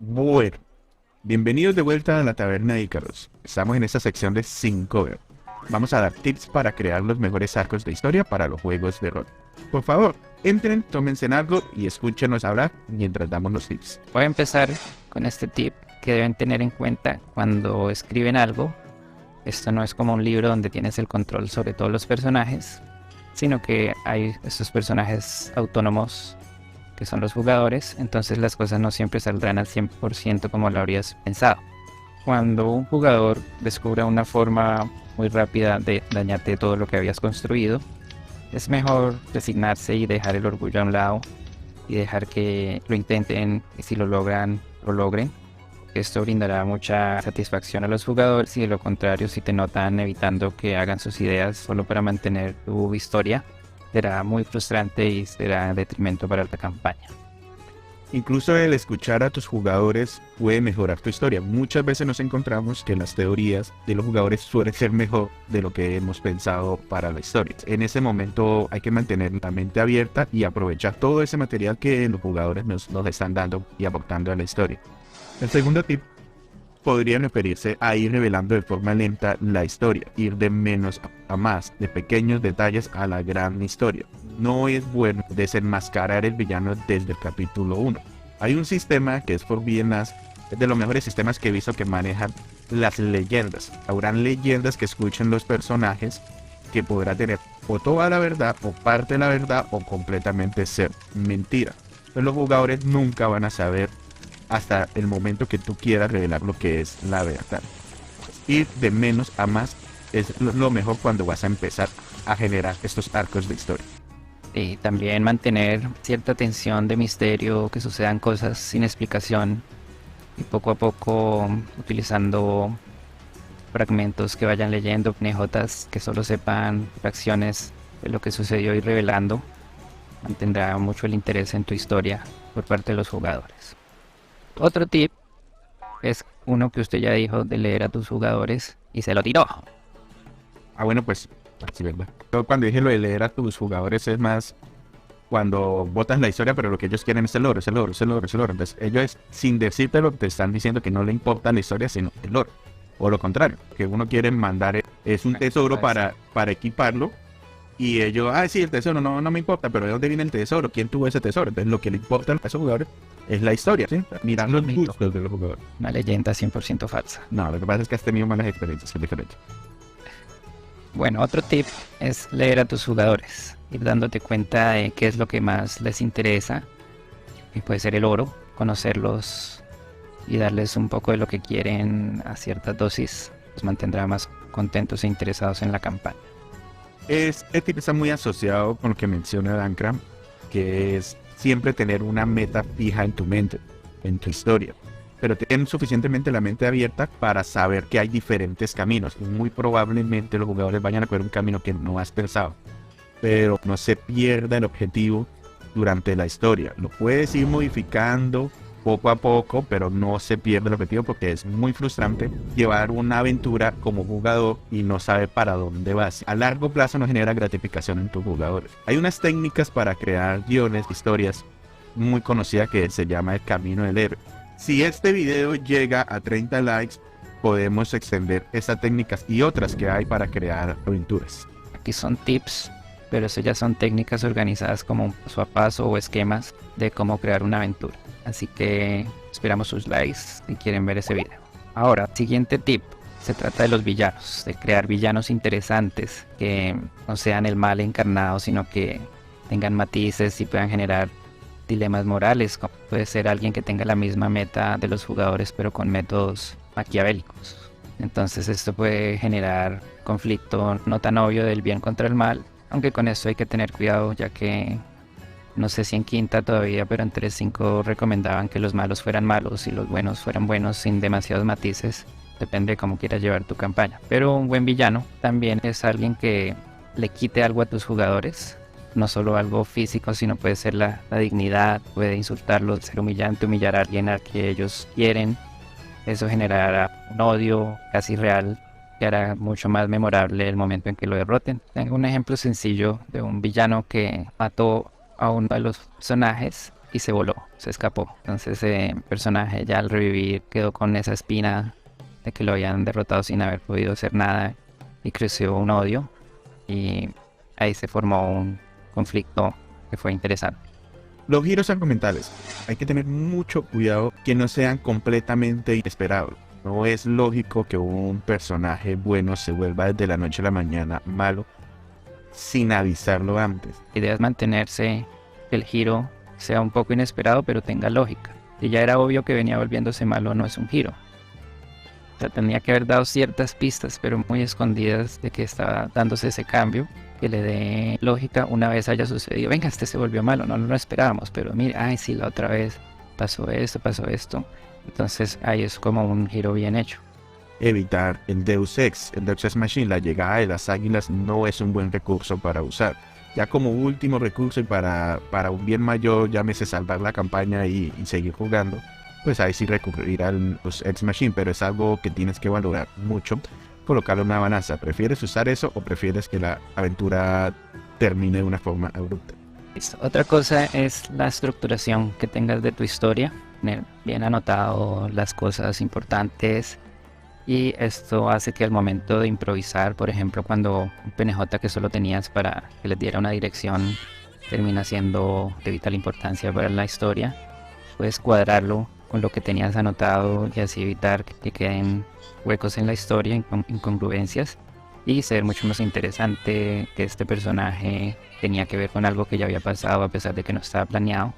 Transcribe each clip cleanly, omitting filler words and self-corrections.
Bueno, bienvenidos de vuelta a la Taberna de Icarus. Estamos en esta sección de 5 Vamos a dar tips para crear los mejores arcos de historia para los juegos de rol. Por favor, entren, tómense en algo y escúchenos hablar mientras damos los tips. Voy a empezar con este tip que deben tener en cuenta cuando escriben algo. Esto no es como un libro donde tienes el control sobre todos los personajes, sino que hay estos personajes autónomos que son los jugadores, entonces las cosas no siempre saldrán al 100% como lo habrías pensado. Cuando un jugador descubra una forma muy rápida de dañarte todo lo que habías construido, es mejor resignarse y dejar el orgullo a un lado y dejar que lo intenten y si lo logran, lo logren. Esto brindará mucha satisfacción a los jugadores y de lo contrario, si te notan evitando que hagan sus ideas solo para mantener tu historia, será muy frustrante y será detrimento para la campaña. Incluso el escuchar a tus jugadores puede mejorar tu historia. Muchas veces nos encontramos que las teorías de los jugadores suelen ser mejor de lo que hemos pensado para la historia. En ese momento hay que mantener la mente abierta y aprovechar todo ese material que los jugadores nos están dando y aportando a la historia. El segundo tip podría referirse a ir revelando de forma lenta la historia, ir de menos a más, de pequeños detalles a la gran historia. No es bueno desenmascarar el villano desde el capítulo 1. Hay un sistema que es Forbidden Knowledge, es de los mejores sistemas que he visto que manejan las leyendas. Habrán leyendas que escuchen los personajes que podrá tener o toda la verdad, o parte de la verdad, o completamente ser mentira. Pero los jugadores nunca van a saber hasta el momento que tú quieras revelar lo que es la verdad. Ir de menos a más es lo mejor cuando vas a empezar a generar estos arcos de historia. Y también mantener cierta tensión de misterio, que sucedan cosas sin explicación y poco a poco utilizando fragmentos que vayan leyendo, PNJs que solo sepan fracciones de lo que sucedió y revelando, mantendrá mucho el interés en tu historia por parte de los jugadores. Otro tip es uno que usted ya dijo de leer a tus jugadores y se lo tiró. Bueno, pues, así verdad. Yo cuando dije lo de leer a tus jugadores es más cuando botas la historia, pero lo que ellos quieren es el lore, es el lore, es el lore, es el lore. Entonces ellos, sin decírtelo, te están diciendo que no le importa la historia, sino el lore. O lo contrario, que uno quiere mandar es un tesoro para equiparlo. Y ellos, sí, el tesoro no me importa, pero ¿de dónde viene el tesoro? ¿Quién tuvo ese tesoro? Entonces lo que le importa a esos jugadores es la historia, ¿sí? Mirar los gustos de los jugadores. Una leyenda 100% falsa. No, lo que pasa es que has tenido malas experiencias, es diferente. Bueno, otro tip es leer a tus jugadores, ir dándote cuenta de qué es lo que más les interesa, y puede ser el oro, conocerlos y darles un poco de lo que quieren a ciertas dosis, los mantendrá más contentos e interesados en la campaña. Este tip está muy asociado con lo que menciona Dankram, que es siempre tener una meta fija en tu mente, en tu historia. Pero ten suficientemente la mente abierta para saber que hay diferentes caminos. Muy probablemente los jugadores vayan a coger un camino que no has pensado, pero no se pierda el objetivo durante la historia. Lo puedes ir modificando poco a poco, pero no se pierde el objetivo porque es muy frustrante llevar una aventura como jugador y no saber para dónde vas. A largo plazo no genera gratificación en tus jugadores. Hay unas técnicas para crear guiones, historias muy conocidas que se llama el camino del héroe. Si este video llega a 30 likes, podemos extender esas técnicas y otras que hay para crear aventuras. Aquí son tips, pero eso ya son técnicas organizadas como un paso a paso o esquemas de cómo crear una aventura. Así que esperamos sus likes si quieren ver ese video. Ahora, siguiente tip. Se trata de los villanos, de crear villanos interesantes que no sean el mal encarnado, sino que tengan matices y puedan generar dilemas morales, como puede ser alguien que tenga la misma meta de los jugadores pero con métodos maquiavélicos. Entonces esto puede generar conflicto no tan obvio del bien contra el mal, aunque con esto hay que tener cuidado, ya que no sé si en quinta todavía, pero en 3.5 recomendaban que los malos fueran malos y los buenos fueran buenos sin demasiados matices. Depende de cómo quieras llevar tu campaña. Pero un buen villano también es alguien que le quite algo a tus jugadores. No solo algo físico, sino puede ser la dignidad, puede insultarlos, ser humillante, humillar a alguien a que ellos quieren. Eso generará un odio casi real que hará mucho más memorable el momento en que lo derroten. Tengo un ejemplo sencillo de un villano que mató a uno de los personajes y se voló, se escapó. Entonces el personaje ya al revivir quedó con esa espina de que lo habían derrotado sin haber podido hacer nada y creció un odio y ahí se formó un conflicto que fue interesante. Los giros argumentales. Hay que tener mucho cuidado que no sean completamente inesperados. No es lógico que un personaje bueno se vuelva desde la noche a la mañana malo sin avisarlo antes. La idea es mantenerse, que el giro sea un poco inesperado pero tenga lógica. Si ya era obvio que venía volviéndose malo, no es un giro. O sea, tenía que haber dado ciertas pistas, pero muy escondidas, de que estaba dándose ese cambio, que le dé lógica una vez haya sucedido. Venga, este se volvió malo, no lo esperábamos, pero mire, ay, sí, la otra vez pasó esto, pasó esto. Entonces ahí es como un giro bien hecho. Evitar el Deus Ex Machine, la llegada de las águilas no es un buen recurso para usar. Ya como último recurso y para un bien mayor, llámese salvar la campaña y seguir jugando, pues ahí sí recurrir al Ex Machine, pero es algo que tienes que valorar mucho, colocarle una balanza. ¿Prefieres usar eso o prefieres que la aventura termine de una forma abrupta? Listo. Otra cosa es la estructuración que tengas de tu historia, tener bien anotado las cosas importantes, y esto hace que al momento de improvisar, por ejemplo, cuando un PNJ que solo tenías para que les diera una dirección termina siendo de vital importancia para la historia, puedes cuadrarlo con lo que tenías anotado y así evitar que queden huecos en la historia, incongruencias, y ser mucho más interesante que este personaje tenía que ver con algo que ya había pasado a pesar de que no estaba planeado,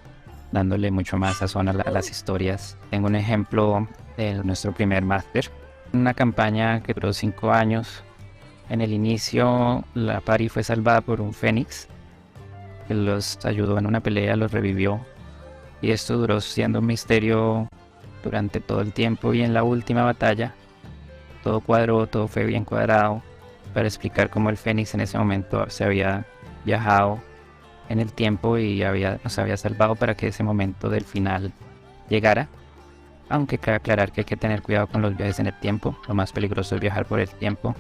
dándole mucho más sazón a las historias. Tengo un ejemplo de nuestro primer máster, una campaña que duró 5 años. En el inicio la party fue salvada por un fénix que los ayudó en una pelea, los revivió, y esto duró siendo un misterio durante todo el tiempo, y en la última batalla todo cuadró, todo fue bien cuadrado para explicar cómo el fénix en ese momento se había viajado en el tiempo y nos había salvado para que ese momento del final llegara. Aunque cabe aclarar que hay que tener cuidado con los viajes en el tiempo. Lo más peligroso es viajar por el tiempo.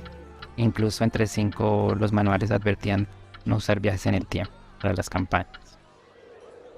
Incluso entre 5 los manuales advertían no usar viajes en el tiempo para las campañas.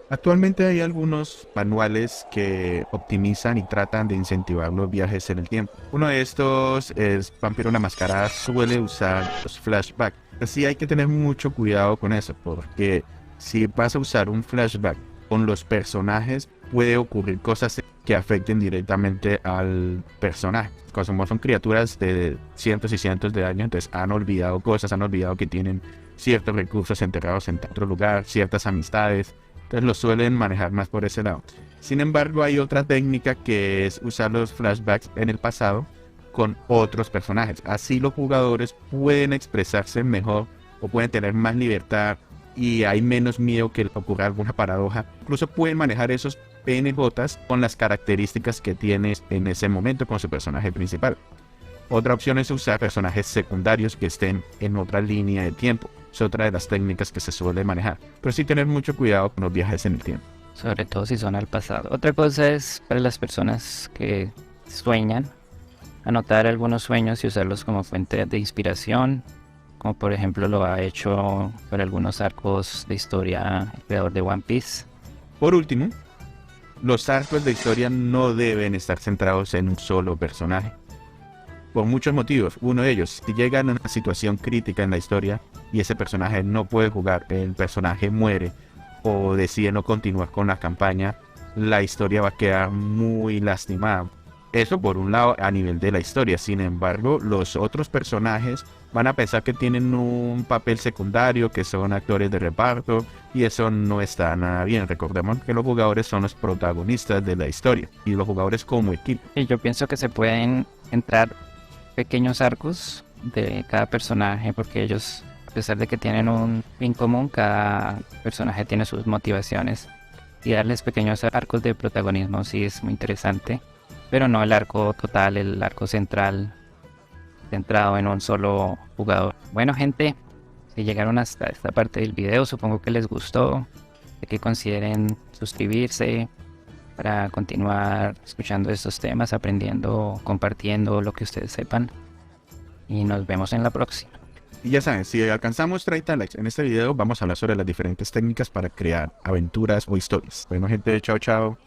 Actualmente hay algunos manuales que optimizan y tratan de incentivar los viajes en el tiempo. Uno de estos es Vampiro la Mascarada, suele usar los flashbacks. Así hay que tener mucho cuidado con eso, porque si vas a usar un flashback con los personajes, puede ocurrir cosas que afecten directamente al personaje. Como son criaturas de cientos y cientos de años, entonces han olvidado cosas, han olvidado que tienen ciertos recursos enterrados en otro lugar, ciertas amistades. Entonces lo suelen manejar más por ese lado. Sin embargo, hay otra técnica que es usar los flashbacks en el pasado con otros personajes. Así los jugadores pueden expresarse mejor o pueden tener más libertad y hay menos miedo que ocurra alguna paradoja. Incluso pueden manejar esos PNJs con las características que tienes en ese momento con su personaje principal. Otra opción es usar personajes secundarios que estén en otra línea de tiempo. Es otra de las técnicas que se suele manejar. Pero sí tener mucho cuidado con los viajes en el tiempo. Sobre todo si son al pasado. Otra cosa es para las personas que sueñan, anotar algunos sueños y usarlos como fuente de inspiración, como por ejemplo lo ha hecho para algunos arcos de historia el creador de One Piece. Por último, los arcos de historia no deben estar centrados en un solo personaje. Por muchos motivos. Uno de ellos, si llegan a una situación crítica en la historia y ese personaje no puede jugar, el personaje muere o decide no continuar con la campaña, la historia va a quedar muy lastimada. Eso por un lado a nivel de la historia. Sin embargo, los otros personajes van a pensar que tienen un papel secundario, que son actores de reparto, y eso no está nada bien. Recordemos que los jugadores son los protagonistas de la historia y los jugadores como equipo. Y yo pienso que se pueden entrar pequeños arcos de cada personaje, porque ellos, a pesar de que tienen un fin común, cada personaje tiene sus motivaciones, y darles pequeños arcos de protagonismo sí es muy interesante, pero no el arco total, el arco central centrado en un solo jugador. Bueno, gente, si llegaron hasta esta parte del video, supongo que les gustó, de que consideren suscribirse para continuar escuchando estos temas, aprendiendo, compartiendo lo que ustedes sepan, y nos vemos en la próxima. Y ya saben, si alcanzamos 30 likes en este video, vamos a hablar sobre las diferentes técnicas para crear aventuras o historias. Bueno, gente, chao, chao.